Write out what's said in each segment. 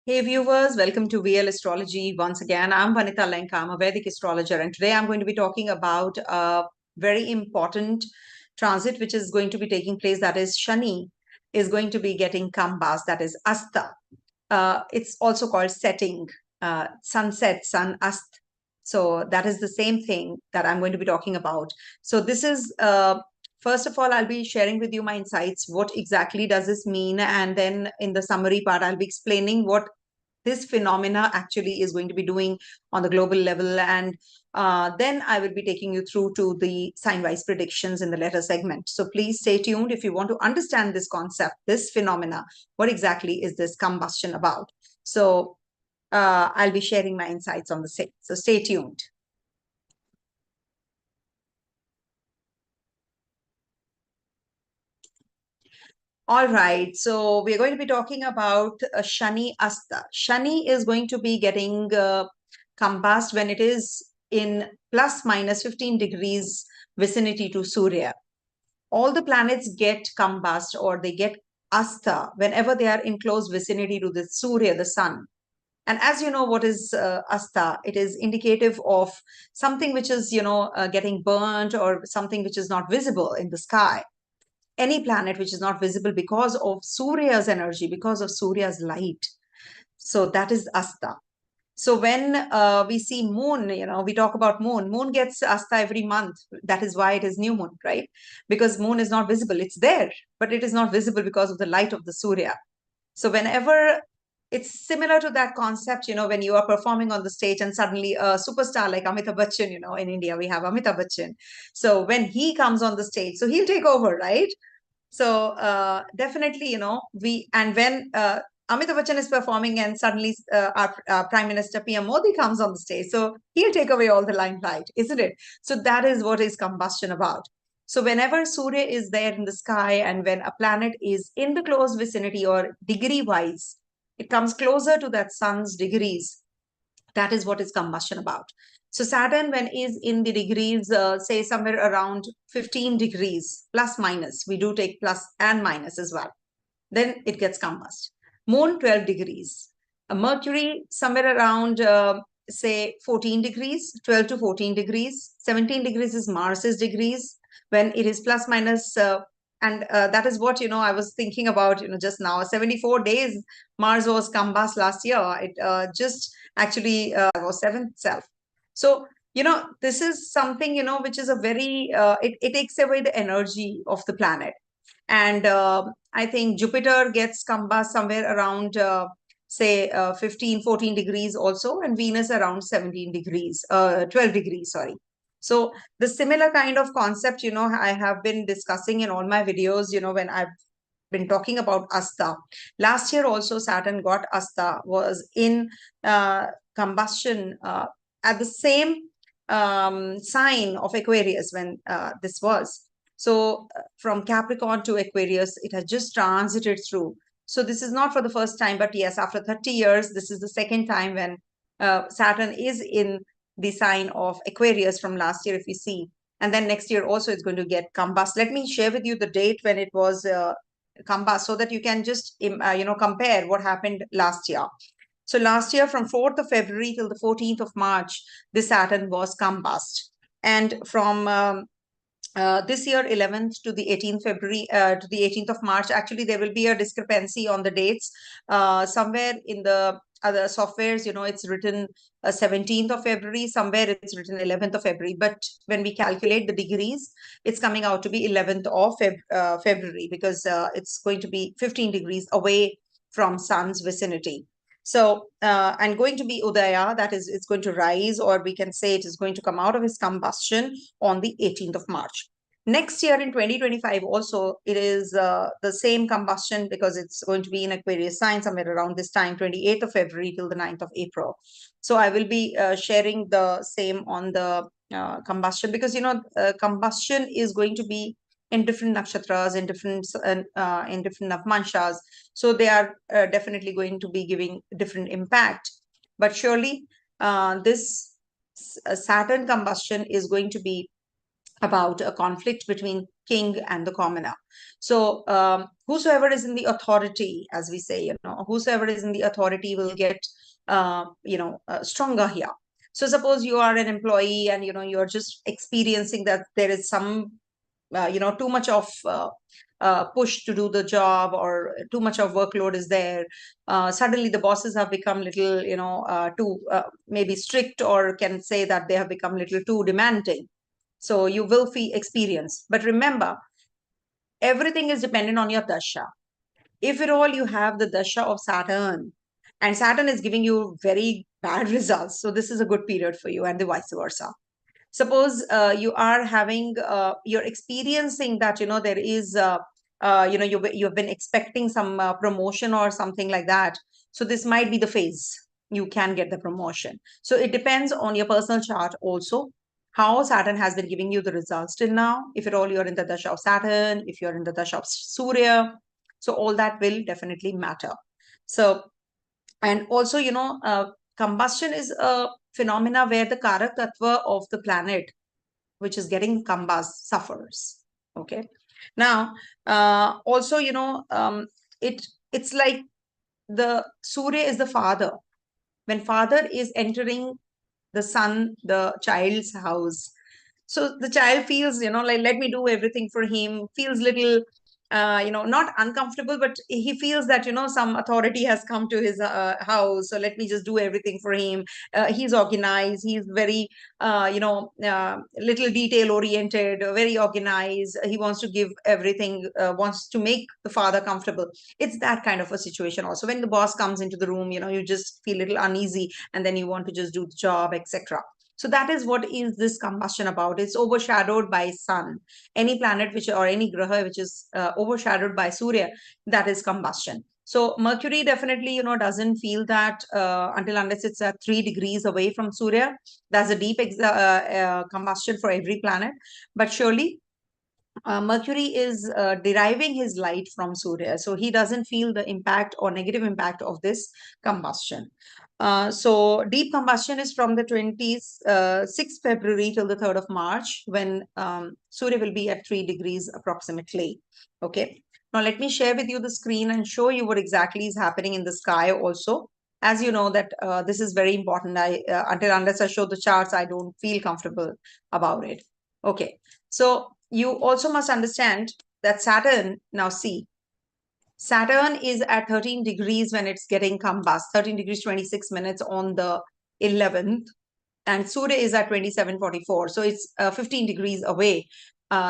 Hey viewers, welcome to VL Astrology. Once again, I'm Vanita Lenka. I'm a Vedic astrologer, and today I'm going to be talking about a very important transit which is going to be taking place. That is, Shani is going to be getting Combust, that is Asta. It's also called setting, sunset, sun, ast. So that is the same thing that I'm going to be talking about. So this is first of all, I'll be sharing with you my insights. What exactly does this mean? And then in the summary part, I'll be explaining what this phenomena actually is going to be doing on the global level. And then I will be taking you through to the sign-wise predictions in the later segment. So please stay tuned if you want to understand this concept, this phenomena. What exactly is this combustion about? So I'll be sharing my insights on the same. So stay tuned. All right, so we're going to be talking about Shani Asta. Shani is going to be getting combust when it is in plus minus 15 degrees vicinity to Surya. All the planets get combust or they get Asta whenever they are in close vicinity to the Surya, the sun. And as you know, what is Asta? It is indicative of something which is, getting burnt or something which is not visible in the sky. Any planet which is not visible because of Surya's energy, because of Surya's light. So that is Asta. So when we see moon, we talk about moon. Moon gets Asta every month. That is why it is new moon, right? Because moon is not visible. It's there, but it is not visible because of the light of the Surya. So whenever it's similar to that concept, when you are performing on the stage and suddenly a superstar like Amitabh Bachchan, in India, we have Amitabh Bachchan. So when he comes on the stage, so he'll take over, right? So definitely, and when Amitabh Bachchan is performing and suddenly our Prime Minister PM Modi comes on the stage, so he'll take away all the limelight, isn't it? So that is what is combustion about. So whenever Surya is there in the sky and when a planet is in the close vicinity or degree wise, it comes closer to that sun's degrees. That is what is combustion about. So Saturn, when is in the degrees, say somewhere around 15 degrees, plus minus, we do take plus and minus as well, then it gets combust. Moon, 12 degrees. Mercury, somewhere around, say 14 degrees, 12 to 14 degrees. 17 degrees is Mars's degrees. When it is plus minus, and that is what, I was thinking about, just now. 74 days, Mars was combust last year. It just actually was seventh self. So, this is something, which is a very, it takes away the energy of the planet. And I think Jupiter gets combust somewhere around, say, 15, 14 degrees also, and Venus around 17 degrees, 12 degrees, sorry. So the similar kind of concept, I have been discussing in all my videos, when I've been talking about Asta. Last year also, Saturn got Asta, was in combustion at the same sign of Aquarius when this was. So from Capricorn to Aquarius, it has just transited through. So this is not for the first time, but yes, after 30 years, this is the second time when Saturn is in the sign of Aquarius from last year, if you see. And then next year also it's going to get combust. Let me share with you the date when it was combust so that you can just, compare what happened last year. So last year from 4th of February till the 14th of March, this Saturn was combust. And from this year 11th to the 18th February to the 18th of March, actually there will be a discrepancy on the dates. Somewhere in the other softwares, it's written 17th of February, somewhere it's written 11th of February. But when we calculate the degrees, it's coming out to be 11th of February because it's going to be 15 degrees away from sun's vicinity. So, and going to be Udaya, that is, it's going to rise, or we can say it is going to come out of his combustion on the 18th of March. Next year in 2025 also, it is the same combustion because it's going to be in Aquarius sign somewhere around this time, 28th of February till the 9th of April. So I will be sharing the same on the combustion because, combustion is going to be in different nakshatras, in different navmanshas. So they are definitely going to be giving different impact. But surely this Saturn combustion is going to be about a conflict between king and the commoner. So whosoever is in the authority, as we say, whosoever is in the authority will get stronger here. So suppose you are an employee and you're just experiencing that there is some too much of push to do the job, or too much of workload is there. Suddenly the bosses have become little too maybe strict, or can say that they have become little too demanding. So you will experience. But remember, everything is dependent on your dasha. If at all you have the dasha of Saturn, and Saturn is giving you very bad results, so this is a good period for you, and the vice versa. Suppose you are having you're experiencing that there is you've been expecting some promotion or something like that. So this might be the phase you can get the promotion. So it depends on your personal chart also, how Saturn has been giving you the results till now. If at all you're in the dasha of Saturn, if you're in the dasha of Surya, so all that will definitely matter. So, and also combustion is a phenomena where the karak tattva of the planet which is getting combust suffers. Okay. Now also it's like the Surya is the father. When father is entering the son, the child's house, so the child feels like, let me do everything for him, feels little not uncomfortable, but he feels that some authority has come to his house, so let me just do everything for him. He's organized, he's very little detail oriented, very organized, he wants to give everything, wants to make the father comfortable. It's that kind of a situation. Also, when the boss comes into the room, you just feel a little uneasy, and then you want to just do the job, etc. So that is what is this combustion about. It's overshadowed by sun. Any planet which, or any graha which is overshadowed by Surya, that is combustion. So Mercury definitely, doesn't feel that until unless it's at 3 degrees away from Surya. That's a deep combustion for every planet. But surely Mercury is deriving his light from Surya. So he doesn't feel the impact or negative impact of this combustion. So deep combustion is from the 26th February till the 3rd of March, when Surya will be at 3 degrees approximately. Okay. Now let me share with you the screen and show you what exactly is happening in the sky also. As you know that this is very important. Unless I show the charts, I don't feel comfortable about it. Okay. So you also must understand that Saturn, now see, Saturn is at 13 degrees when it's getting combust, 13 degrees 26 minutes on the 11th, and Surya is at 27:44. So it's 15 degrees away.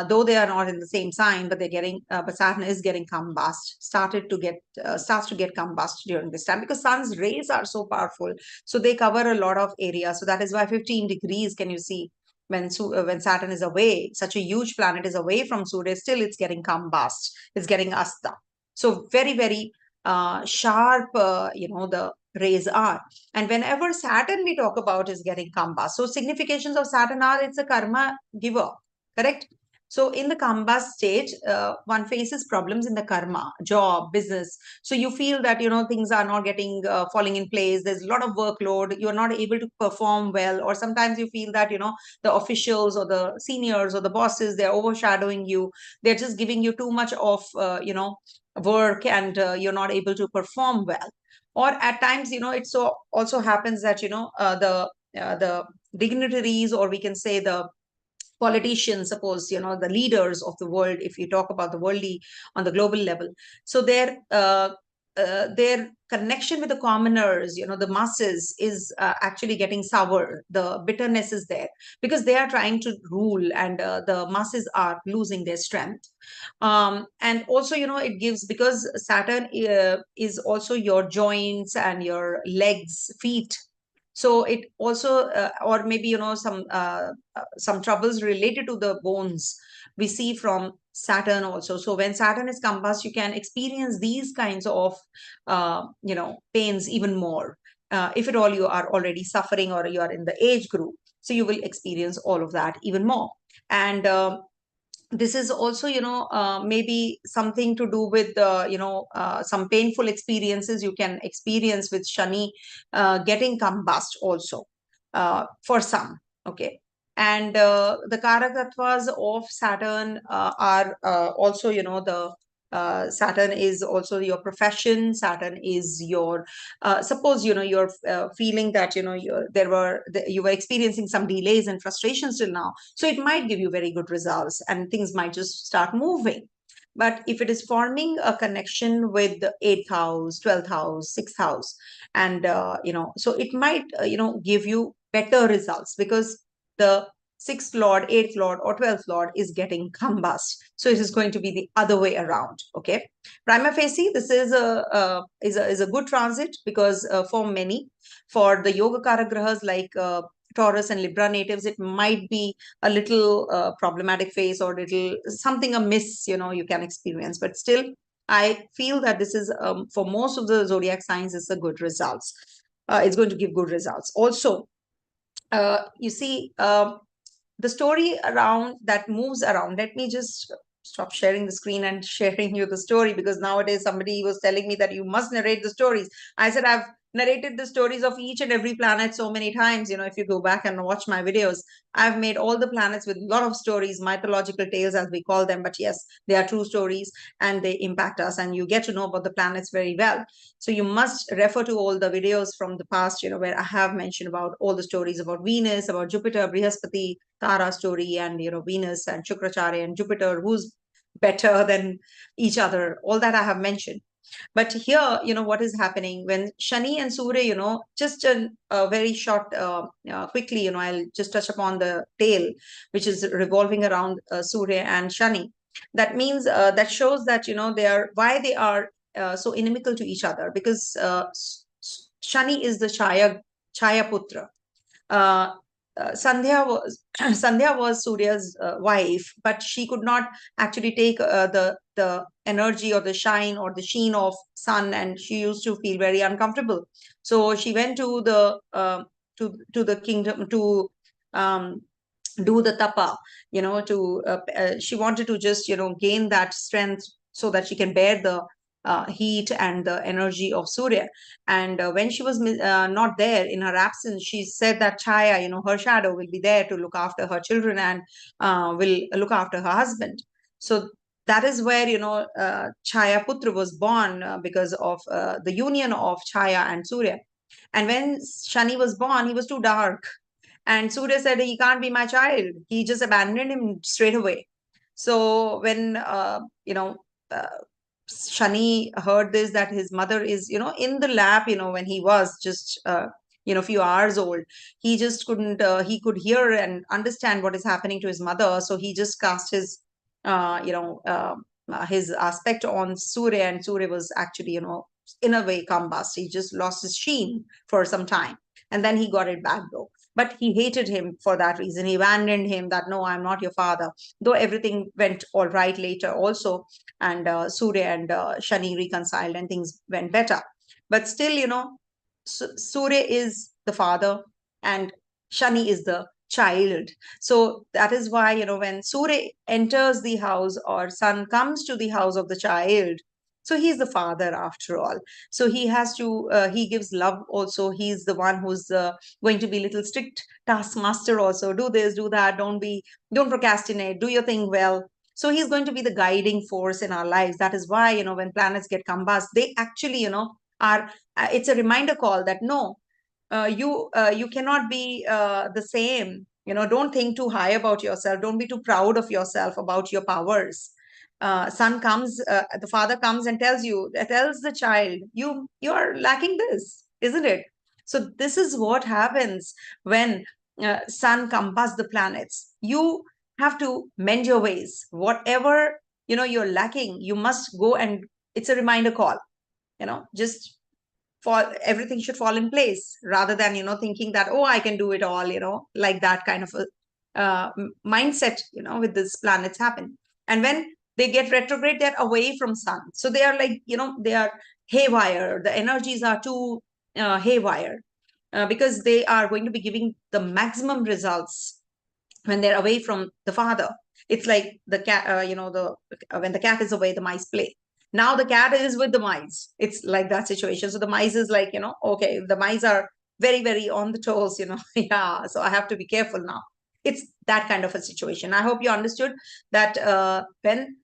Though they are not in the same sign, but they're getting, but Saturn is getting combust, starts to get combust during this time, because sun's rays are so powerful. So they cover a lot of area. So that is why 15 degrees, can you see? When Saturn is away, such a huge planet is away from Surya, still it's getting combust, it's getting asta. So very, very sharp, the rays are. And whenever Saturn we talk about is getting combust, so significations of Saturn are, it's a karma giver, correct? So in the combust stage, one faces problems in the karma, job, business. So you feel that, things are not getting, falling in place. There's a lot of workload. You're not able to perform well. Or sometimes you feel that, the officials or the seniors or the bosses, they're overshadowing you. They're just giving you too much of, work, and you're not able to perform well. Or at times, it so also happens that, the dignitaries, or we can say the politicians, suppose, the leaders of the world, if you talk about the worldly on the global level, so their connection with the commoners, the masses, is actually getting sour. The bitterness is there because they are trying to rule, and the masses are losing their strength. And also, it gives, because Saturn is also your joints and your legs, feet. So it also, or maybe, some troubles related to the bones we see from Saturn also. So when Saturn is combust, you can experience these kinds of, pains even more. If at all you are already suffering, or you are in the age group, so you will experience all of that even more. And this is also, maybe something to do with, some painful experiences you can experience with Shani getting combust also, for some. Okay. And the Karakatvas of Saturn are also, the Saturn is also your profession. Saturn is your, suppose, you're feeling that, you were experiencing some delays and frustrations till now. So it might give you very good results and things might just start moving. But if it is forming a connection with the 8th house, 12th house, 6th house, and, so it might, give you better results because the 6th lord, 8th lord, or 12th lord is getting combust. So it is going to be the other way around. Okay. Prima facie, this is a good transit because for many, for the Yoga Grahas like Taurus and Libra natives, it might be a little problematic phase or little something amiss, you can experience. But still, I feel that this is for most of the zodiac signs, it's a good results. It's going to give good results. Also, you see, the story around that moves around. Let me just stop sharing the screen and sharing you the story, because nowadays somebody was telling me that you must narrate the stories. I said I've narrated the stories of each and every planet so many times. If you go back and watch my videos, I've made all the planets with a lot of stories, mythological tales as we call them. But yes, they are true stories and they impact us, and you get to know about the planets very well. So you must refer to all the videos from the past, where I have mentioned about all the stories about Venus, about Jupiter, Brihaspati, Tara story, and Venus and Shukracharya and Jupiter, who's better than each other. All that I have mentioned. But here, what is happening when Shani and Surya, just a very short, quickly, I'll just touch upon the tail, which is revolving around Surya and Shani. That means that shows that, why they are so inimical to each other, because Shani is the Chaya Putra. uh, Sandhya was Sandhya was Surya's wife, but she could not actually take the energy or the shine or the sheen of sun, and she used to feel very uncomfortable. So she went to the to the kingdom to um, do the tapa. To she wanted to just gain that strength so that she can bear the heat and the energy of Surya. And when she was not there, in her absence, she said that Chaya, her shadow, will be there to look after her children and will look after her husband. So that is where Chaya Putra was born, because of the union of Chaya and Surya. And when Shani was born, he was too dark, and Surya said, he can't be my child. He just abandoned him straight away. So when, Shani heard this, that his mother is, in the lap, when he was just, few hours old, he just couldn't, he could hear and understand what is happening to his mother. So he just cast his, his aspect on Surya, and Surya was actually, in a way, combust. He just lost his sheen for some time. And then he got it back though. But he hated him for that reason. He abandoned him, that no, I'm not your father. Though everything went all right later also, and Surya and Shani reconciled and things went better. But still, Surya is the father and Shani is the child. So that is why, when Surya enters the house or sun comes to the house of the child, so he's the father after all. So he has to, he gives love also. He's the one who's going to be little strict taskmaster also. Do this, do that. Don't procrastinate. Do your thing well. So he's going to be the guiding force in our lives. That is why, when planets get combust, they actually, are, it's a reminder call that no, you cannot be the same. Don't think too high about yourself. Don't be too proud of yourself about your powers. Son comes, the father comes and tells the child, you are lacking this, isn't it? So this is what happens when sun combusts the planets. You have to mend your ways. Whatever you're lacking, you must go, and it's a reminder call. Just everything should fall in place, rather than thinking that, oh, I can do it all, like that kind of a mindset, with these planets happen. And when they get retrograde, they're away from sun, so they are like, they are haywire. The energies are too haywire, because they are going to be giving the maximum results when they're away from the father. It's like the cat, the when the cat is away, the mice play. Now the cat is with the mice. It's like that situation. So the mice is like, okay, the mice are very, very on the toes, yeah. So I have to be careful now. It's that kind of a situation. I hope you understood that when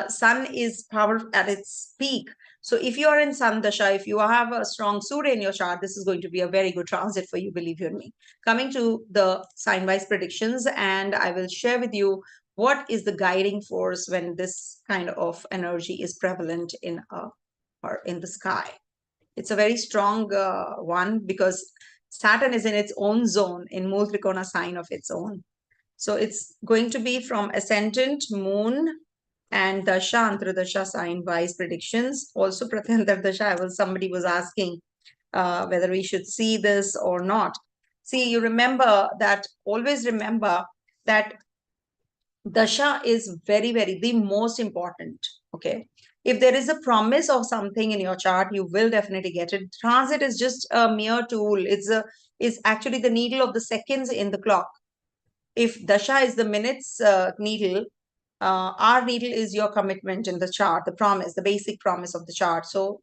sun is power at its peak. So if you are in Sun Dasha, if you have a strong Surya in your chart, this is going to be a very good transit for you, believe you me. Coming to the sign-wise predictions, and I will share with you what is the guiding force when this kind of energy is prevalent in or in the sky. It's a very strong one because Saturn is in its own zone, in Mool Trikona sign of its own. So it's going to be from Ascendant, Moon, and Dasha, Antradasha sign-wise predictions. Also, Pratyantar Dasha, somebody was asking whether we should see this or not. See, you remember that, always remember that Dasha is very, very the most important. Okay. If there is a promise of something in your chart, you will definitely get it. Transit is just a mere tool. Is actually the needle of the seconds in the clock. If Dasha is the minutes needle, our needle is your commitment in the chart, the promise, the basic promise of the chart. So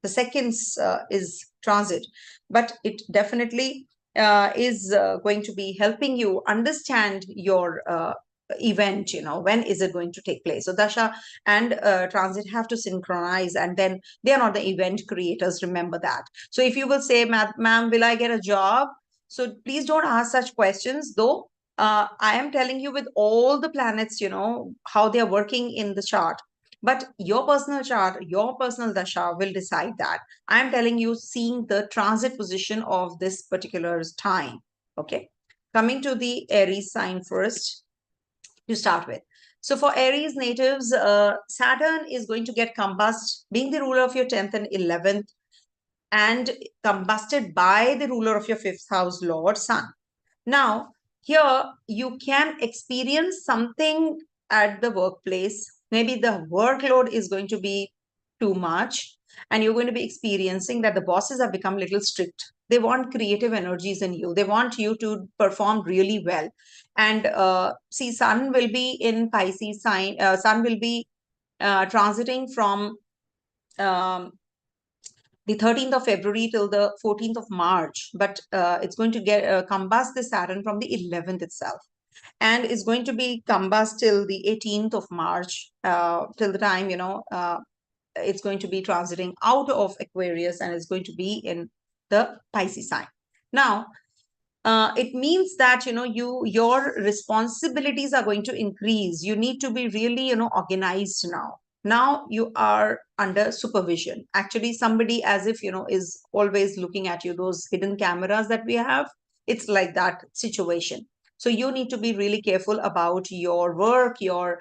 the seconds is transit, but it definitely is going to be helping you understand your event, when is it going to take place. So Dasha and transit have to synchronize, and then they are not the event creators, remember that. So if you will say, ma'am, will I get a job? So please don't ask such questions, though I am telling you with all the planets, how they are working in the chart. But your personal chart, your personal dasha will decide that. I am telling you, seeing the transit position of this particular time. Okay. Coming to the Aries sign first to start with. So for Aries natives, Saturn is going to get combust, being the ruler of your 10th and 11th, and combusted by the ruler of your 5th house, Lord Sun. Now, here you can experience something at the workplace. Maybe the workload is going to be too much, and you're going to be experiencing that the bosses have become a little strict. They want creative energies in you. They want you to perform really well. And see, Sun will be in Pisces sign. Sun will be transiting from the 13th of February till the 14th of March, but it's going to get combust the Saturn from the 11th itself. And it's going to be combust till the 18th of March, till the time, it's going to be transiting out of Aquarius and it's going to be in the Pisces sign. Now, it means that, your responsibilities are going to increase. You need to be really, organized now. Now you are under supervision. Actually, somebody as if, is always looking at you, those hidden cameras that we have. It's like that situation. So you need to be really careful about your work, your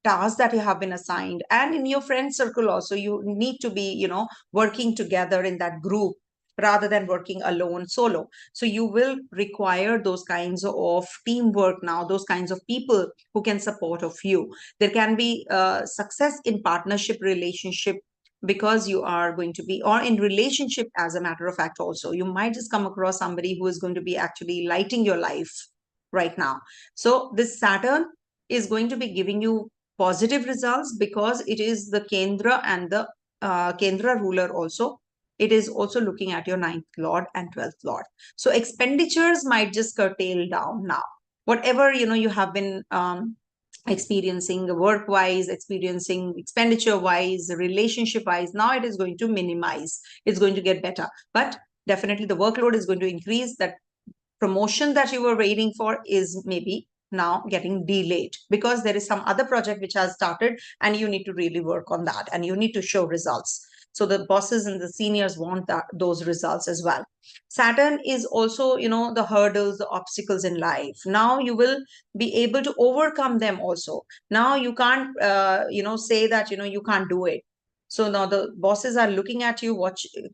tasks that you have been assigned, and in your friend circle also. You need to be, working together in that group rather than working alone solo. So you will require those kinds of teamwork now, those kinds of people who can support of you. There can be success in partnership relationship, because you are going to be, or in relationship, as a matter of fact, also you might just come across somebody who is going to be actually lighting your life right now. So this Saturn is going to be giving you positive results, because it is the Kendra and the Kendra ruler also. It is also looking at your 9th lord and 12th lord. So expenditures might just curtail down now. Whatever, you have been experiencing work wise, experiencing expenditure wise, relationship wise, now it is going to minimize. It's going to get better. But definitely the workload is going to increase. That promotion that you were waiting for is maybe now getting delayed, because there is some other project which has started and you need to really work on that and you need to show results. So the bosses and the seniors want those results as well. Saturn is also, the hurdles, the obstacles in life. Now you will be able to overcome them also. Now you can't, say that, you can't do it. So now the bosses are looking at you,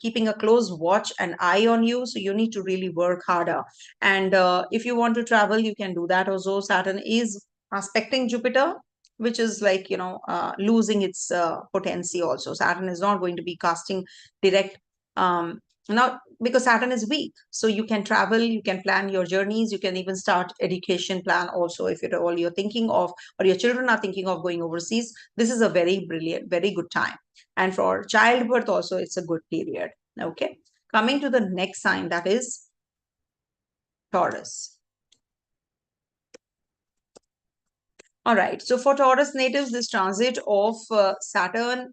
keeping a close watch and eye on you. So you need to really work harder. And if you want to travel, you can do that also. Saturn is aspecting Jupiter, which is like, losing its potency also. Saturn is not going to be casting direct, now, because Saturn is weak. So you can travel, you can plan your journeys, you can even start education plan also. If you're thinking of, or your children are thinking of going overseas, this is a very brilliant, very good time. And for childbirth also, it's a good period. Okay. Coming to the next sign, that is Taurus. All right. So for Taurus natives, this transit of Saturn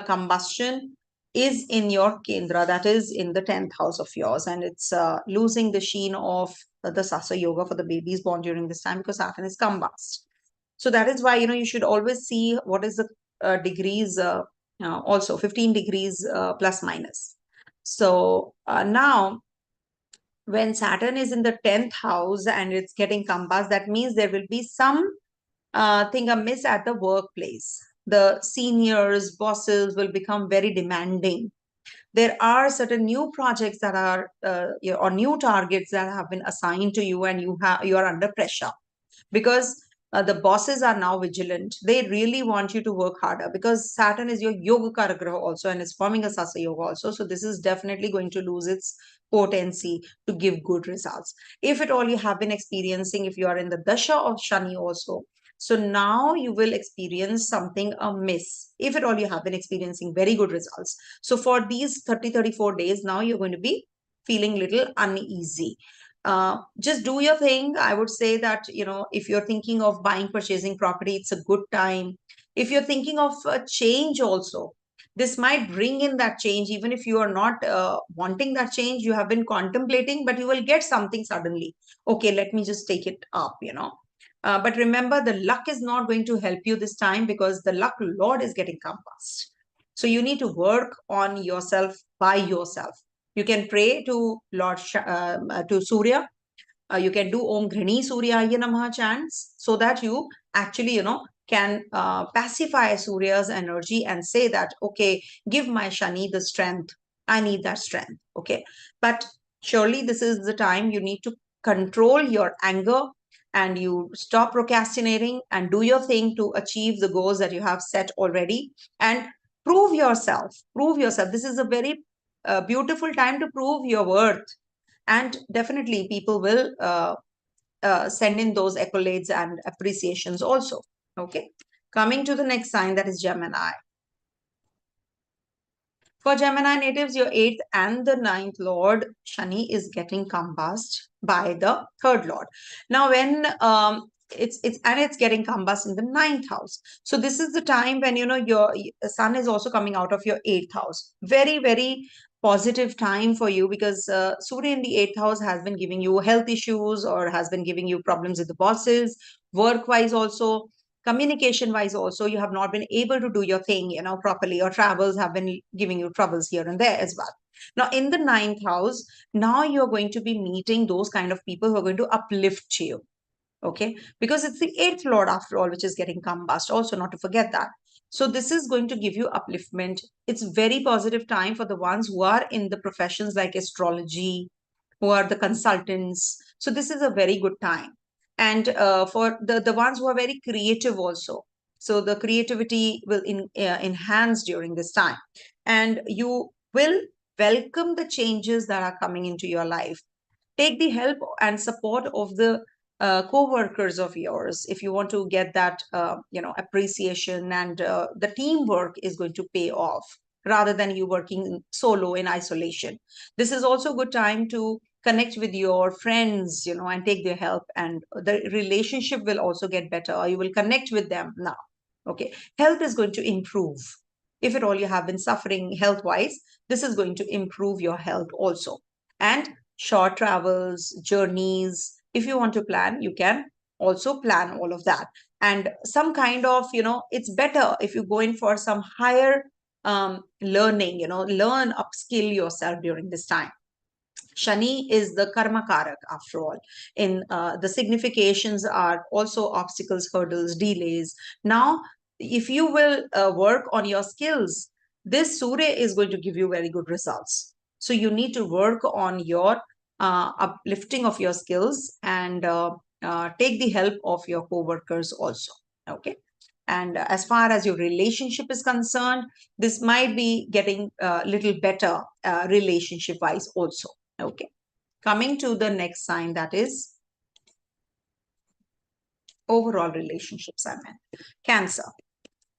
combustion is in your Kendra, that is in the 10th house of yours, and it's losing the sheen of the Sasa Yoga for the babies born during this time because Saturn is combust. So that is why, you should always see what is the degrees, also 15 degrees plus minus. So now when Saturn is in the 10th house and it's getting combust, that means there will be some thing amiss at the workplace. The seniors, bosses will become very demanding. There are certain new projects that are or new targets that have been assigned to you, and you are under pressure because the bosses are now vigilant. They really want you to work harder because Saturn is your yoga karagraha also, and it's forming a Sasa yoga also. So this is definitely going to lose its potency to give good results. If at all you have been experiencing, if you are in the Dasha of Shani also, so now you will experience something amiss. If at all you have been experiencing very good results. So for these 34 days, now you're going to be feeling little uneasy. Just do your thing. I would say that, if you're thinking of buying, purchasing property, it's a good time. If you're thinking of a change also, this might bring in that change. Even if you are not wanting that change, you have been contemplating, but you will get something suddenly. Okay, let me just take it up. But remember, the luck is not going to help you this time because the luck lord is getting combust. So you need to work on yourself by yourself. You can pray to to Surya. You can do Om Ghrani Suryaya Namaha chants so that you actually, can pacify Surya's energy and say that, okay, give my Shani the strength. I need that strength. Okay. But surely this is the time you need to control your anger and you stop procrastinating and do your thing to achieve the goals that you have set already and prove yourself. Prove yourself. This is a very beautiful time to prove your worth, and definitely people will send in those accolades and appreciations also. Okay, coming to the next sign, that is Gemini. For Gemini natives, your 8th and the 9th lord Shani is getting combust by the 3rd lord. Now when it's getting combust in the 9th house, so this is the time when your sun is also coming out of your 8th house. Very, very positive time for you because Surya in the 8th house has been giving you health issues or has been giving you problems with the bosses, work wise also, communication wise also. You have not been able to do your thing properly, or travels have been giving you troubles here and there as well. Now in the 9th house, now you're going to be meeting those kind of people who are going to uplift you. Okay, because it's the 8th lord after all which is getting combust also, not to forget that. So this is going to give you upliftment. It's very positive time for the ones who are in the professions like astrology, who are the consultants. So this is a very good time. And for the ones who are very creative also. So the creativity will enhance during this time. And you will welcome the changes that are coming into your life. Take the help and support of the co-workers of yours if you want to get that appreciation, and the teamwork is going to pay off rather than you working solo in isolation. This is also a good time to connect with your friends, and take their help, and the relationship will also get better, or you will connect with them now. Okay, health is going to improve. If at all you have been suffering health wise, this is going to improve your health also. And short travels, journeys, if you want to plan, you can also plan all of that. And some kind of, it's better if you go in for some higher learning, learn, upskill yourself during this time. Shani is the karma karak after all. In the significations are also obstacles, hurdles, delays. Now, if you will work on your skills, this Surya is going to give you very good results. So you need to work on your uplifting of your skills, and take the help of your co-workers also. Okay. And as far as your relationship is concerned, this might be getting a little better relationship wise also. Okay. Coming to the next sign, that is overall relationships, I meant Cancer.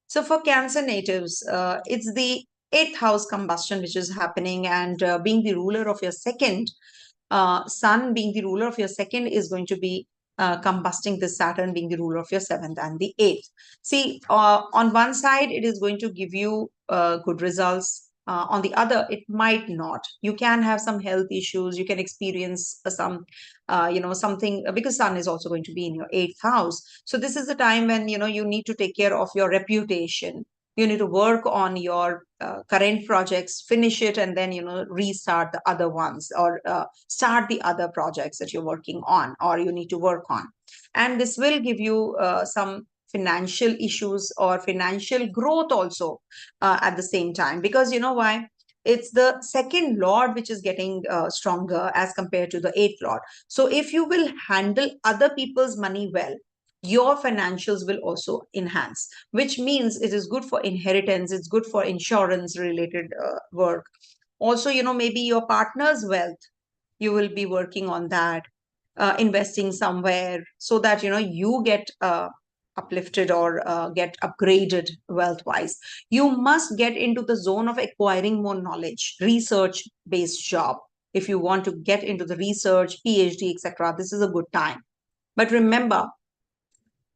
So for Cancer natives, it's the 8th house combustion which is happening, and being the ruler of your second, Sun being the ruler of your second is going to be combusting this Saturn being the ruler of your 7th and the 8th. See, on one side, it is going to give you good results. On the other, it might not. You can have some health issues. You can experience something because Sun is also going to be in your 8th house. So this is the time when, you need to take care of your reputation. You need to work on your current projects, finish it, and then, restart the other ones, or start the other projects that you're working on or you need to work on. And this will give you some financial issues or financial growth also at the same time, because you know why? It's the second lord which is getting stronger as compared to the eighth lord. So if you will handle other people's money well, your financials will also enhance, which means it is good for inheritance, it's good for insurance related work. Also, maybe your partner's wealth, you will be working on that, investing somewhere so that you get uplifted or get upgraded wealth wise. You must get into the zone of acquiring more knowledge, research based job. If you want to get into the research, PhD, etc., this is a good time. But remember,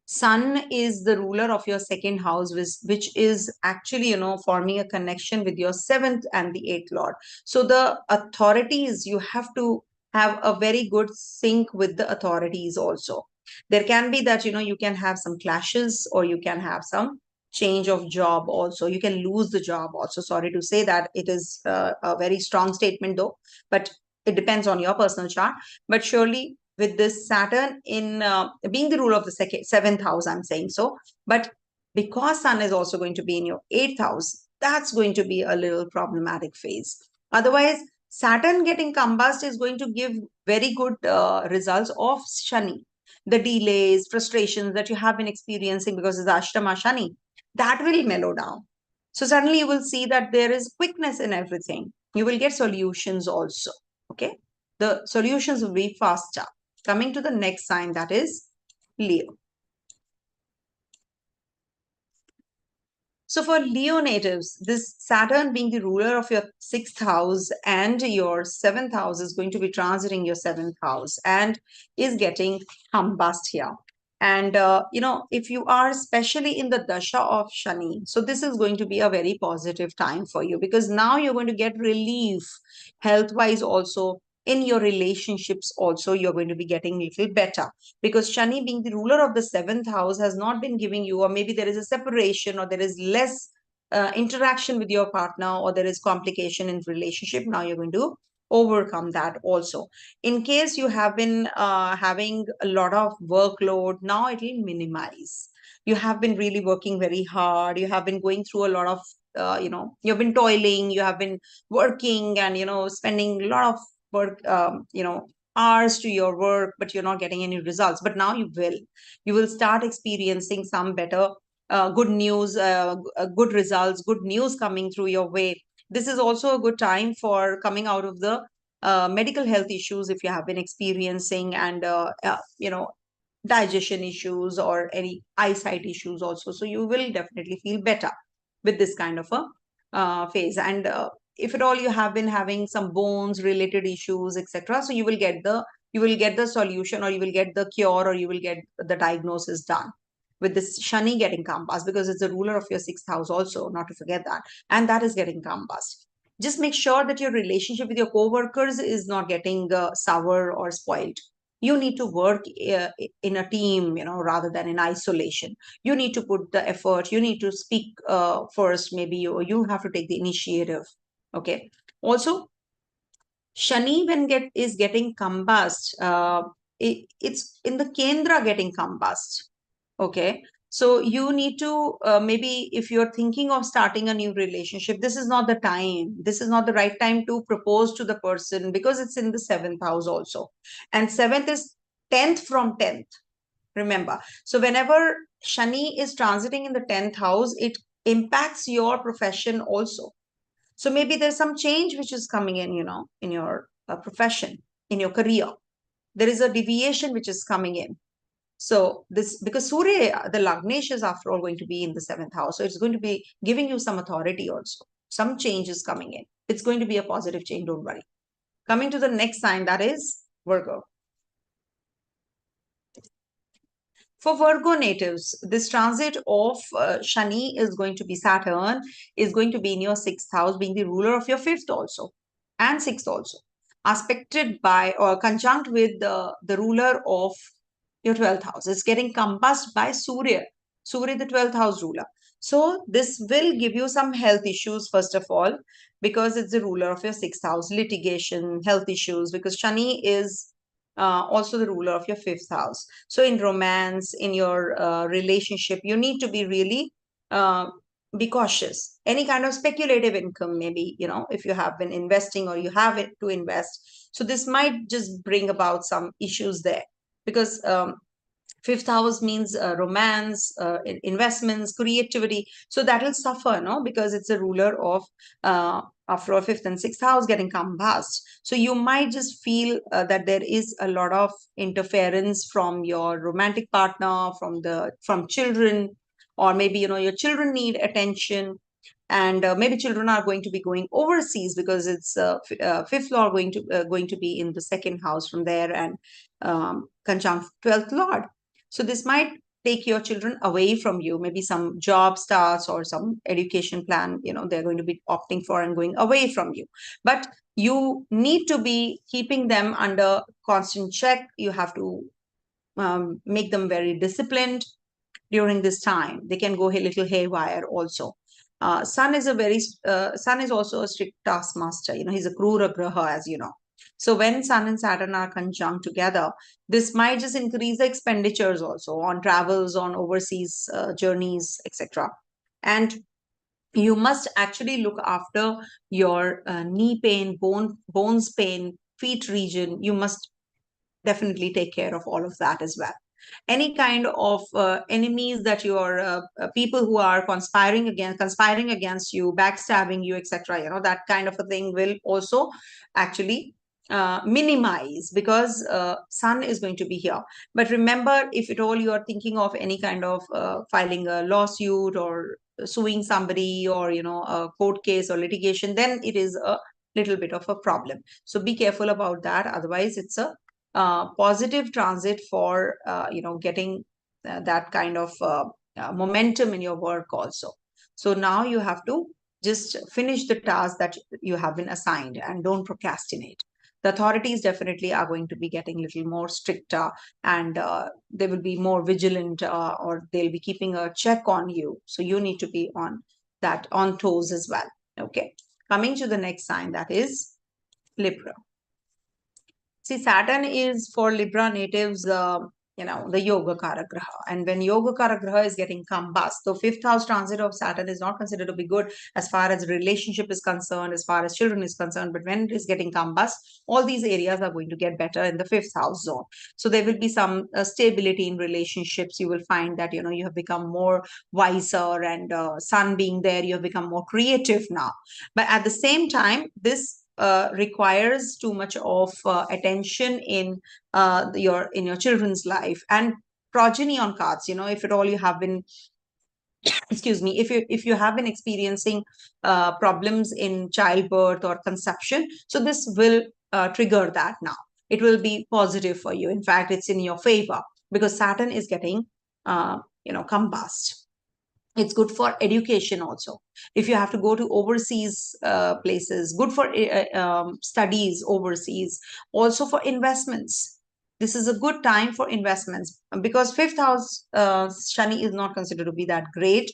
Sun is the ruler of your second house, which is actually, forming a connection with your seventh and the eighth lord. So the authorities, you have to have a very good sync with the authorities also. There can be that, you can have some clashes or you can have some change of job also. You can lose the job also. Sorry to say that it is a very strong statement though, but it depends on your personal chart. But surely with this Saturn in being the ruler of the seventh house, I'm saying so. But because Sun is also going to be in your eighth house, that's going to be a little problematic phase. Otherwise, Saturn getting combust is going to give very good results of Shani. The delays, frustrations that you have been experiencing because of the Ashtama Shani, that will mellow down. So suddenly you will see that there is quickness in everything. You will get solutions also. Okay. The solutions will be faster. Coming to the next sign, that is Leo. So for Leo natives, this Saturn being the ruler of your sixth house and your seventh house is going to be transiting your seventh house and is getting combust here. And, if you are especially in the Dasha of Shani, so this is going to be a very positive time for you because now you're going to get relief health-wise also. In your relationships also, you're going to be getting a little better because Shani being the ruler of the seventh house has not been giving you, or maybe there is a separation or there is less interaction with your partner or there is complication in relationship. Now you're going to overcome that also. In case you have been having a lot of workload, now it will minimize. You have been really working very hard. You have been going through a lot of, you've been toiling, you have been working and, spending a lot of work, hours to your work, but you're not getting any results. But now you will start experiencing some better good news, good results, good news coming through your way. This is also a good time for coming out of the medical health issues if you have been experiencing, and digestion issues or any eyesight issues also. So you will definitely feel better with this kind of a phase. And if at all you have been having some bones related issues, etc., so you will get the solution, or you will get the cure, or you will get the diagnosis done with this Shani getting combust, because it's the ruler of your sixth house also, not to forget that. And that is getting combust. Just make sure that your relationship with your co-workers is not getting sour or spoiled. You need to work in a team, rather than in isolation. You need to put the effort. You need to speak first, maybe you have to take the initiative. Okay. Also, Shani when is getting combust, it's in the Kendra getting combust. Okay. So you need to maybe if you're thinking of starting a new relationship, this is not the time. This is not the right time to propose to the person because it's in the seventh house also. And seventh is 10th from 10th. Remember. So whenever Shani is transiting in the 10th house, it impacts your profession also. So maybe there's some change which is coming in, in your profession, in your career. There is a deviation which is coming in. So this, because Surya, the Lagnesh is after all going to be in the seventh house. So it's going to be giving you some authority also. Some change is coming in. It's going to be a positive change, don't worry. Coming to the next sign, that is Virgo. For Virgo natives, this transit of Shani is going to be Saturn, is going to be in your sixth house, being the ruler of your fifth also and sixth also, aspected by or conjunct with the ruler of your 12th house. It's getting combust by Surya, the 12th house ruler. So this will give you some health issues, first of all, because it's the ruler of your sixth house, litigation, health issues, because Shani is also the ruler of your fifth house. So in romance, in your relationship, you need to be really be cautious. Any kind of speculative income, maybe, if you have been investing or you have it to invest. So this might just bring about some issues there because fifth house means romance, investments, creativity. So that will suffer, no, because it's a ruler of after a fifth and sixth house getting combust. So you might just feel that there is a lot of interference from your romantic partner, from children, or maybe your children need attention, and maybe children are going to be going overseas because it's fifth lord going to be in the second house from there, and conjunct 12th lord. So this might take your children away from you. Maybe some job starts or some education plan, they're going to be opting for and going away from you. But you need to be keeping them under constant check. You have to make them very disciplined during this time. They can go a little haywire also. Sun is also a strict taskmaster. He's a krura graha, as you know. So when Sun and Saturn are conjunct together, this might just increase the expenditures also on travels, on overseas journeys, etc. And you must actually look after your knee pain, bones pain, feet region. You must definitely take care of all of that as well. Any kind of enemies that your people who are conspiring against you, backstabbing you, etc., that kind of a thing will also actually minimize, because sun is going to be here. But remember, if at all you are thinking of any kind of filing a lawsuit or suing somebody, or a court case or litigation, then it is a little bit of a problem. So be careful about that. Otherwise, it's a positive transit for getting that kind of momentum in your work also. So now you have to just finish the task that you have been assigned and don't procrastinate. The authorities definitely are going to be getting a little more stricter, and they will be more vigilant, or they'll be keeping a check on you. So you need to be on toes as well. Okay, coming to the next sign, that is Libra. See, Saturn is for Libra natives, the Yoga Karagraha. And when Yoga Karagraha is getting combust, the fifth house transit of Saturn is not considered to be good as far as relationship is concerned, as far as children is concerned. But when it is getting combust, all these areas are going to get better in the fifth house zone. So there will be some stability in relationships. You will find that, you have become more wiser, and sun being there, you have become more creative now. But at the same time, this requires too much of attention in your children's life and progeny on cards. If at all you have been excuse me, if you have been experiencing problems in childbirth or conception, so this will trigger that. Now it will be positive for you. In fact, it's in your favor, because Saturn is getting combust. It's good for education also. If you have to go to overseas places, good for studies overseas, also for investments. This is a good time for investments, because fifth house Shani is not considered to be that great.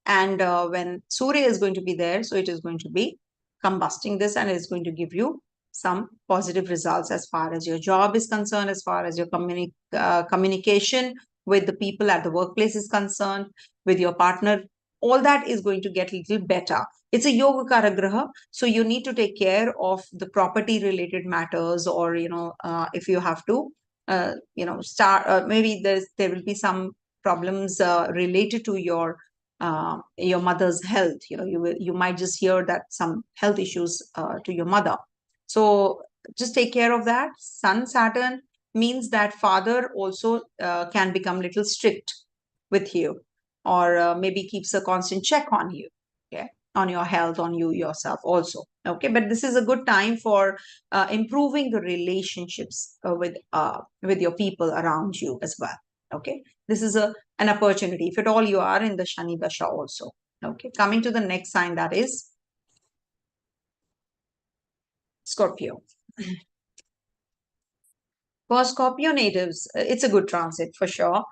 And when Surya is going to be there, so it is going to be combusting this, and it's going to give you some positive results as far as your job is concerned, as far as your communication with the people at the workplace is concerned, with your partner. All that is going to get a little better. It's a Yoga Karagraha, so you need to take care of the property related matters, or if you have to start, maybe there will be some problems related to your mother's health. You might just hear that some health issues to your mother. So just take care of that. Sun Saturn means that father also can become little strict with you, or maybe keeps a constant check on you, okay, on your health, on you yourself also. Okay, but this is a good time for improving the relationships with your people around you as well. Okay, this is an opportunity if at all you are in the Shani Dasha also. Okay, coming to the next sign, that is Scorpio. For Scorpio natives, it's a good transit for sure.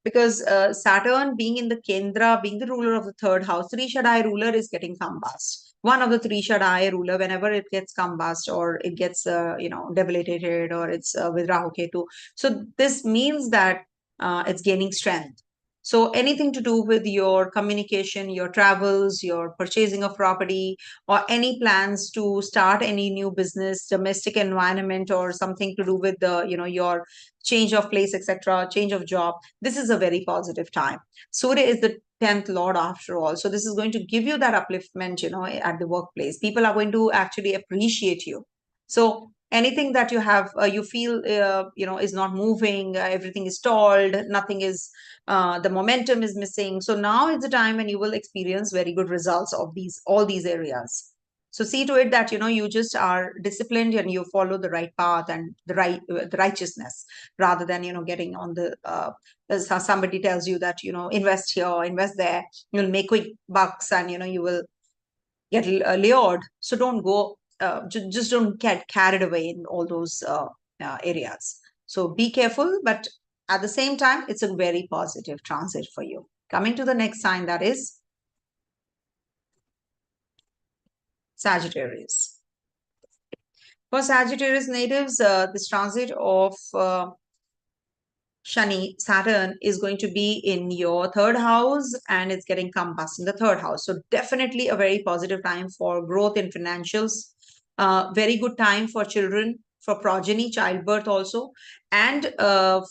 Because Saturn being in the Kendra, being the ruler of the third house, Three Shaddai ruler is getting combust. One of the Three Shaddai ruler, whenever it gets combust or it gets, debilitated, or it's with Rahu Ketu. So this means that it's gaining strength. So anything to do with your communication, your travels, your purchasing of property, or any plans to start any new business, domestic environment, or something to do with the, your change of place, etc., change of job, this is a very positive time. Surya is the 10th lord after all, so this is going to give you that upliftment, at the workplace. People are going to actually appreciate you. So anything that you have, you feel, is not moving, everything is stalled, nothing is, the momentum is missing. So now is the time when you will experience very good results of all these areas. So see to it that you just are disciplined and you follow the right path and the righteousness, rather than getting on the, as how somebody tells you that invest here, invest there, you'll make quick bucks, and you will get lured. So don't go, just don't get carried away in all those areas. So be careful, but at the same time, it's a very positive transit for you. Coming to the next sign, that is Sagittarius. For Sagittarius natives, this transit of Shani, Saturn, is going to be in your third house, and it's getting combust in the third house. So definitely a very positive time for growth in financials. Very good time for children, for progeny, childbirth also, and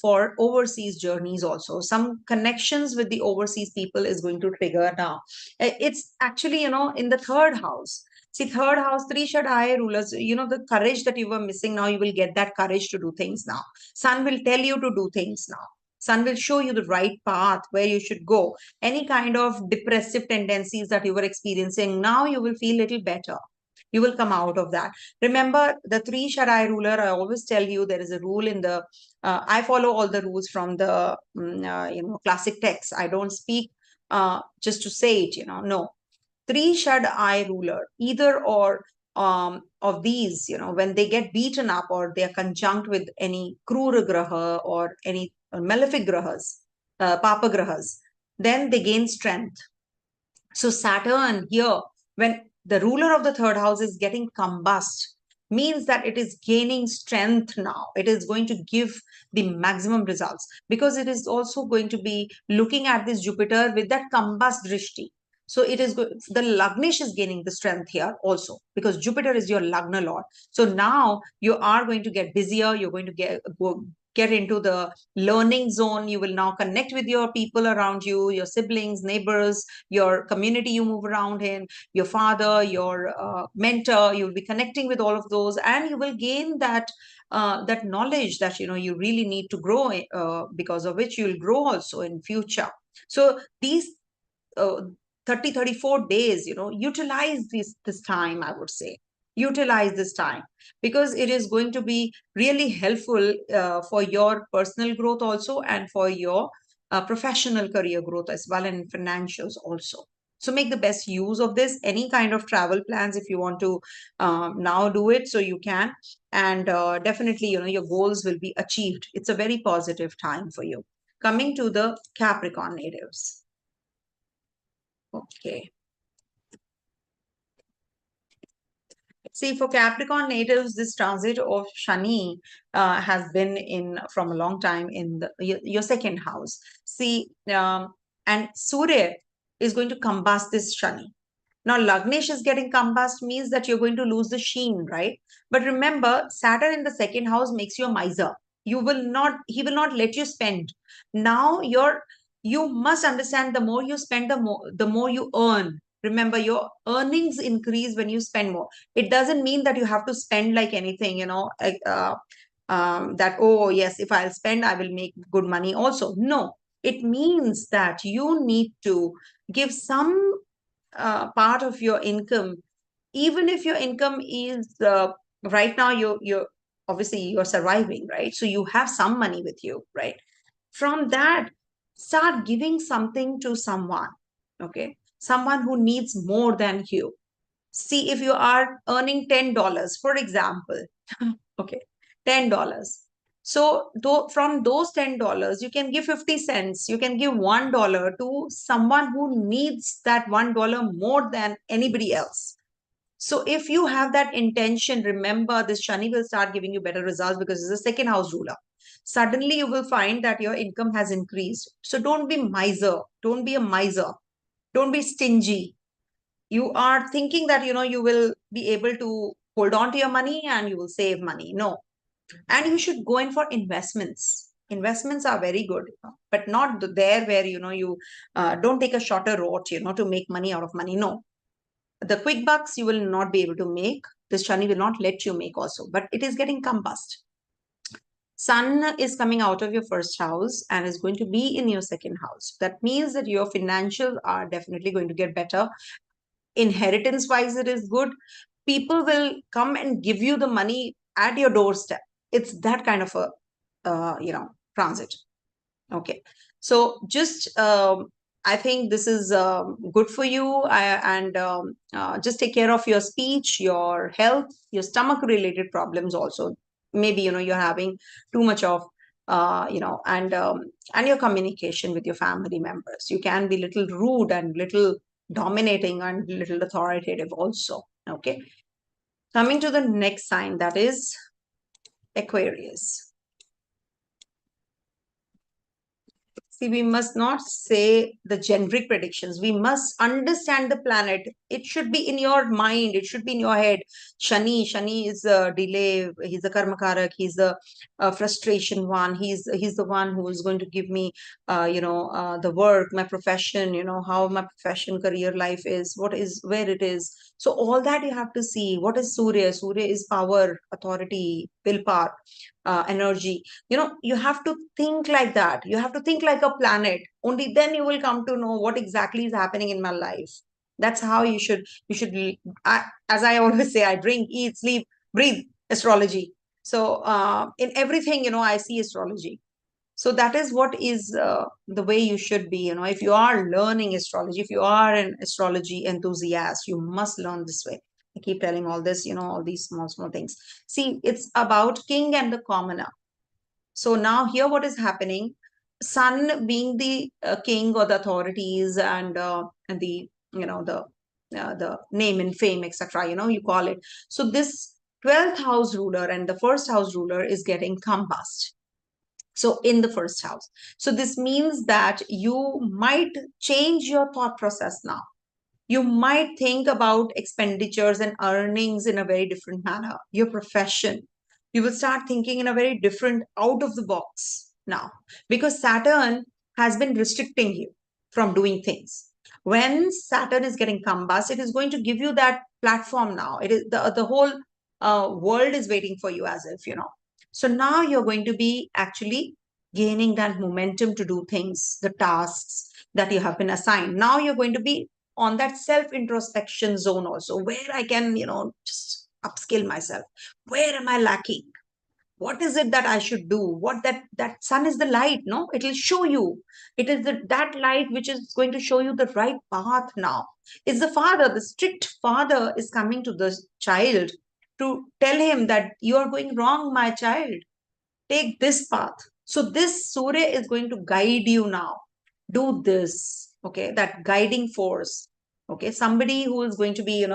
for overseas journeys also. Some connections with the overseas people is going to trigger now. It's actually, in the third house. See, third house, Three Shaddai rulers, the courage that you were missing, now you will get that courage to do things now. Sun will tell you to do things now. Sun will show you the right path where you should go. Any kind of depressive tendencies that you were experiencing, now you will feel a little better. You will come out of that. Remember, the Three Shaddai ruler, I always tell you, there is a rule in the, I follow all the rules from the, classic texts. I don't speak just to say it, no. Three Shaddai ruler, either or of these, when they get beaten up or they are conjunct with any Krura Graha or any malefic Grahas, Papa Grahas, then they gain strength. So Saturn here, when the ruler of the third house is getting combust, means that it is gaining strength now. It is going to give the maximum results, because it is also going to be looking at this Jupiter with that combust drishti. So it is good. The Lagnish is gaining the strength here also, because Jupiter is your Lagna lord. So now you are going to get busier. You're going to get into the learning zone. You will now connect with your people around you, your siblings, neighbors, your community you move around in, your father, your mentor. You'll be connecting with all of those, and you will gain that that knowledge that you really need to grow, because of which you'll grow also in future. So these uh, 30 34 days, utilize this time, I would say. Utilize this time, because it is going to be really helpful for your personal growth also, and for your professional career growth as well, and financials also. So make the best use of this. Any kind of travel plans, if you want to now do it, so you can. And definitely, your goals will be achieved. It's a very positive time for you. Coming to the Capricorn natives. Okay. See, for Capricorn natives, this transit of Shani has been in from a long time in your second house. See, and Surya is going to combust this Shani. Now, Lagnesh is getting combust, means that you're going to lose the sheen, right? But remember, Saturn in the second house makes you a miser. He will not let you spend. Now, you must understand, the more you spend, the more you earn. Remember, your earnings increase when you spend more. It doesn't mean that you have to spend like anything, that, oh, yes, if I'll spend, I will make good money also. No, it means that you need to give some part of your income, even if your income is right now, you're obviously you're surviving, right? So you have some money with you, right? From that, start giving something to someone, okay? Someone who needs more than you. See, if you are earning $10, for example, okay, $10. So from those $10, you can give 50 cents, you can give $1 to someone who needs that $1 more than anybody else. So if you have that intention, remember this Shani will start giving you better results because it's a second house ruler. Suddenly you will find that your income has increased. So don't be miser. Don't be a miser. Don't be stingy. You are thinking that, you will be able to hold on to your money and you will save money. No. And you should go in for investments. Investments are very good, but not there where, you don't take a shorter route, to make money out of money. No, the quick bucks you will not be able to make. This Shani will not let you make also, but it is getting combust. Sun is coming out of your first house and is going to be in your second house. That means that your financials are definitely going to get better. Inheritance wise, it is good. People will come and give you the money at your doorstep. It's that kind of a, transit. Okay. So just, I think this is good for you. And just take care of your speech, your health, your stomach related problems also. Maybe, you're having too much of, and your communication with your family members. You can be little rude and little dominating and little authoritative also. Okay. Coming to the next sign, that is Aquarius. See, we must not say the generic predictions. We must understand the planet. It should be in your mind. It should be in your head. Shani is a delay. He's a karmakarak. He's the frustration one. He's the one who is going to give me, the work, my profession. How my profession, career, life is. Where it is. So all that you have to see. What is Surya? Surya is power, authority, willpower, energy. You have to think like that. You have to think like a planet. Only then you will come to know what exactly is happening in my life. That's how you should as I always say, I drink, eat, sleep, breathe astrology. So in everything, I see astrology. So that is what is the way you should be. If you are learning astrology, if you are an astrology enthusiast, you must learn this way. I keep telling all this, all these small small things. See, it's about king and the commoner. So now here what is happening, Sun being the king or the authorities and the, the name and fame, etc., you call it. So this 12th house ruler and the first house ruler is getting combust. So in the first house. So this means that you might change your thought process now. You might think about expenditures and earnings in a very different manner. Your profession, you will start thinking in a very different, out of the box now, because Saturn has been restricting you from doing things. When Saturn is getting combust, it is going to give you that platform now. It is the whole world is waiting for you, as if, so now you're going to be actually gaining that momentum to do things, the tasks that you have been assigned. Now you're going to be on that self introspection zone also, where I can, just upskill myself. Where am I lacking? What is it that I should do? What that sun is the light, no? It will show you. It is that light which is going to show you the right path now. It's the father, the strict father is coming to the child to tell him that you are going wrong, my child. Take this path. So this Surya is going to guide you now. Do this. Okay, that guiding force. Okay, somebody who is going to be,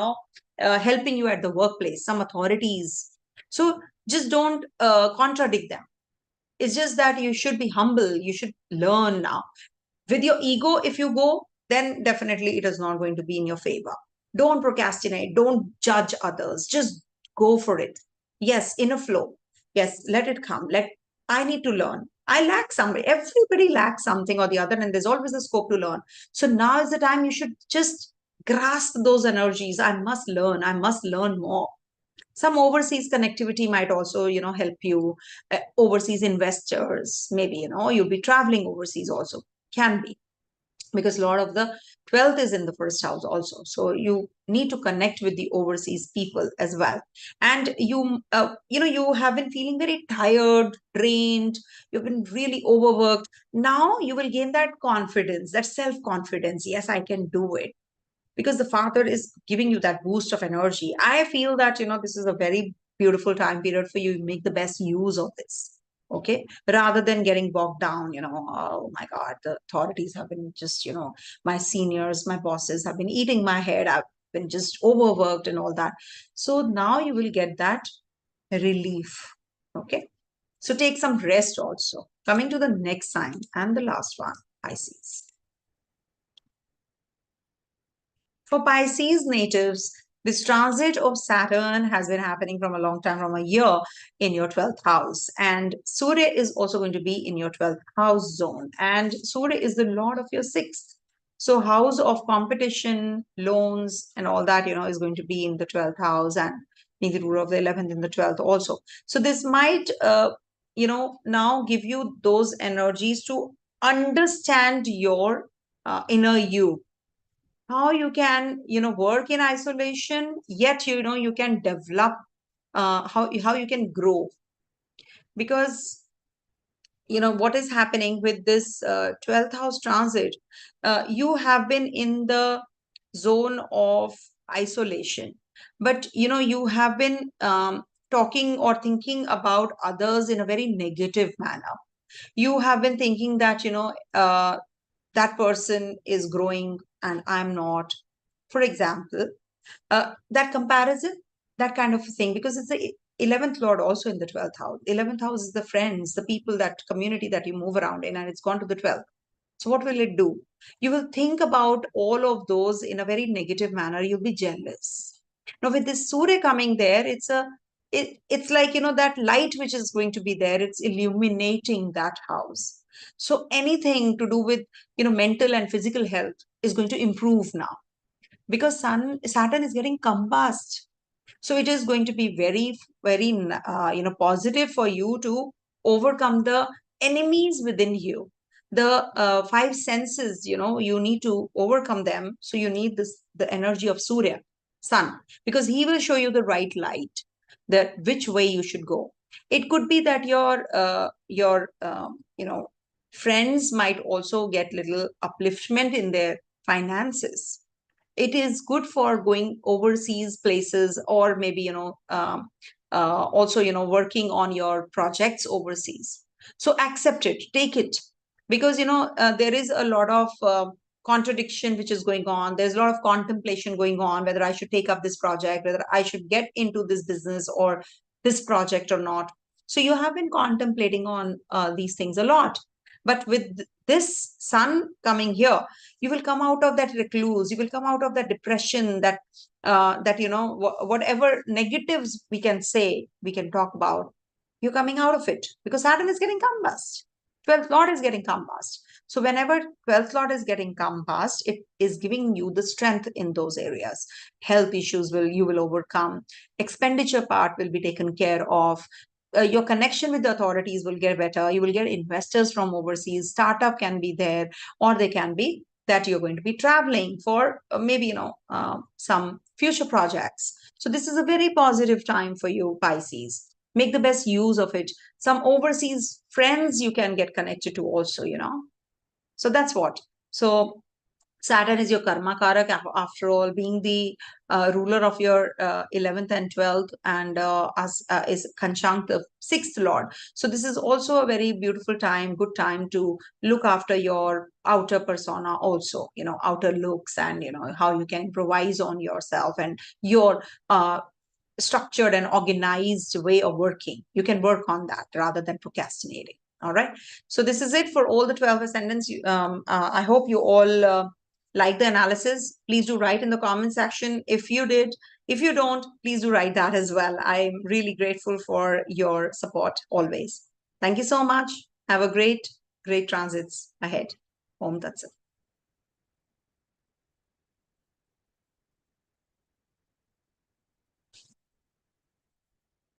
helping you at the workplace, some authorities. So just don't contradict them. It's just that you should be humble. You should learn now. With your ego, if you go, then definitely it is not going to be in your favor. Don't procrastinate. Don't judge others. Just go for it. Yes, in a flow. Yes, let it come. I need to learn. I lack somebody. Everybody lacks something or the other, and there's always a scope to learn. So now is the time you should just grasp those energies. I must learn. I must learn more. Some overseas connectivity might also, help you. Overseas investors, maybe, you'll be traveling overseas also. Can be, because a lot of the 12th is in the first house also. So you need to connect with the overseas people as well. And you have been feeling very tired, drained, you've been really overworked. Now you will gain that confidence, that self-confidence. Yes, I can do it, because the father is giving you that boost of energy. I feel that, this is a very beautiful time period for you. Make the best use of this. Okay. Rather than getting bogged down, oh my God, the authorities have been just, my seniors, my bosses have been eating my head. I've been just overworked and all that. So now you will get that relief. Okay. So take some rest also. Coming to the next sign and the last one, Pisces. For Pisces natives, this transit of Saturn has been happening from a long time, from a year, in your 12th house. And Surya is also going to be in your 12th house zone. And Surya is the lord of your 6th. So house of competition, loans, and all that, is going to be in the 12th house, and being the ruler of the 11th in the 12th also. So this might, now give you those energies to understand your inner you, how you can work in isolation, yet you can develop, how you can grow. Because what is happening with this 12th house transit, you have been in the zone of isolation, but you have been talking or thinking about others in a very negative manner. You have been thinking that that person is growing and I'm not, for example. That comparison, that kind of thing, because it's the 11th lord also in the 12th house. 11th house is the friends, the people, that community that you move around in, and it's gone to the 12th. So what will it do? You will think about all of those in a very negative manner. You'll be jealous. Now with this Surya coming there, it's like that light which is going to be there, it's illuminating that house. So anything to do with mental and physical health is going to improve now, because Saturn is getting combust. So it is going to be very, very, positive for you to overcome the enemies within you. The five senses, you need to overcome them. So you need the energy of Surya, sun, because he will show you the right light, that which way you should go. It could be that your friends might also get little upliftment in their finances. It is good for going overseas places, or maybe also working on your projects overseas. So accept it, take it, because there is a lot of contradiction which is going on. There's a lot of contemplation going on, whether I should take up this project, whether I should get into this business or this project or not. So you have been contemplating on these things a lot. But with this sun coming here, you will come out of that recluse, you will come out of that depression, that whatever negatives we can say, we can talk about, you're coming out of it, because Saturn is getting combust. 12th lord is getting combust. So whenever 12th lord is getting combust, it is giving you the strength in those areas. Health issues you will overcome, expenditure part will be taken care of, your connection with the authorities will get better. You will get investors from overseas. Startup can be there, or they can be that you're going to be traveling for maybe some future projects. So this is a very positive time for you, Pisces. Make the best use of it. Some overseas friends you can get connected to also. So that's what. So Saturn is your karma karak, after all, being the ruler of your 11th and 12th, and is conjunct the 6th lord. So this is also a very beautiful time, good time to look after your outer persona also, outer looks, and how you can improvise on yourself and your structured and organized way of working. You can work on that rather than procrastinating. All right. So this is it for all the 12 ascendants. I hope you all like the analysis. Please do write in the comment section if you did. If you don't, please do write that as well. I'm really grateful for your support always. Thank you so much. Have a great, great transits ahead. Om Tat Sat.